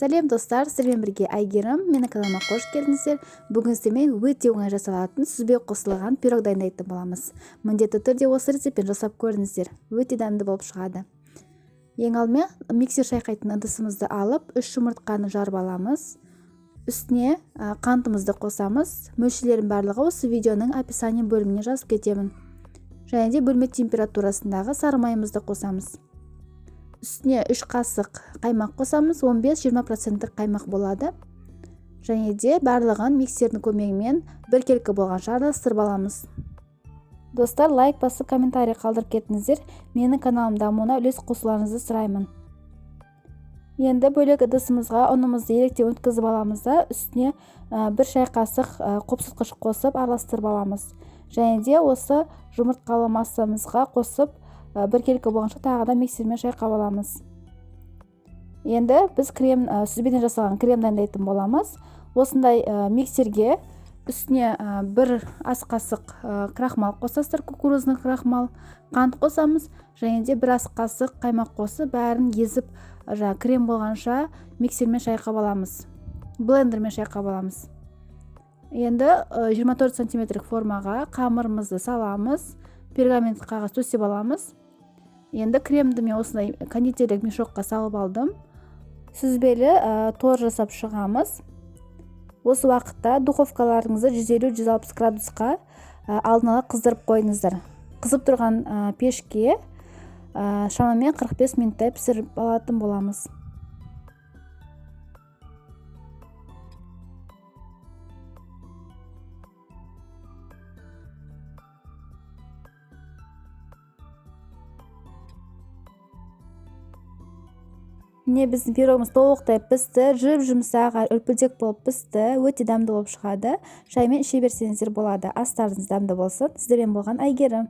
Сәлем достар, сіздермен бірге Айгерім. Менің каналыма қош келдіңіздер. Бүгін сіздермен өте оңай жасалатын сүзбе қосылған пирог дайындайтын боламыз. Міндетті түрде осы рецептпен жасап көріңіздер. Өте дәмді болып шығады. Ең алдымен миксер шайқайтын ыдысымызды алып, 3 жұмыртқаны жарып аламыз. Үстіне қантымызды қосамыз. Мөлшерлердің барлығы осы видеоның описание бөліміне жазып кетемін. Және де бөлме температурасындағы сары майымызды қосамыз. Үстіне 3 қасық қаймақ қосамыз, 15-20% қаймақ болады. Және де барлығын миксердің көмегімен біркелкі болғанша араластырып аламыз. Достар, лайк басып, комментарий қалдырып кетіңіздер. Менің каналым дамуына үлес қосуларыңызды сұраймын. Енді бөлек ыдысымызға ұнымызды електен өткізіп аламыз да, үстіне 1 шай қасық қопсытқыш қосып араластырып аламыз. Және де осы жұмыртқалы массамызға қосып біркелкі болғанша тағы да миксермен шайқап аламыз. Енді біз сүзбеден жасалған крем дайындайтын боламыз. Осындай миксерге үстіне 1 ас қасық крахмал қосасыздар, кукурузный крахмал, қант қосамыз, және де 1 ас қасық қаймақ қосып, бәрін езіп, крем болғанша миксермен шайқап аламыз. Блендермен шайқап аламыз. Енді 24 см формаға қамырымызды саламыз, пергамент қағаз төсеп аламыз. Енді кремді мен осындай кондитерлік мешокқа салып алдым. Сүзбелі тор жасап шығамыз. Осы уақытта духовкаларыңызды 150-160 градусқа алдын ала қыздырып қойыңыздар. Қызып тұрған пешке шамамен 45 минуттай пісіріп алатын боламыз. Міне біздің пирогымыз толықтай пісті, жұмсақ, үлпілдек болып пісті, өте дәмді болып шығады. Шаймен іше берсеңіздер болады. Астарыңыз дәмді болсын. Сіздермен болған Айгерім.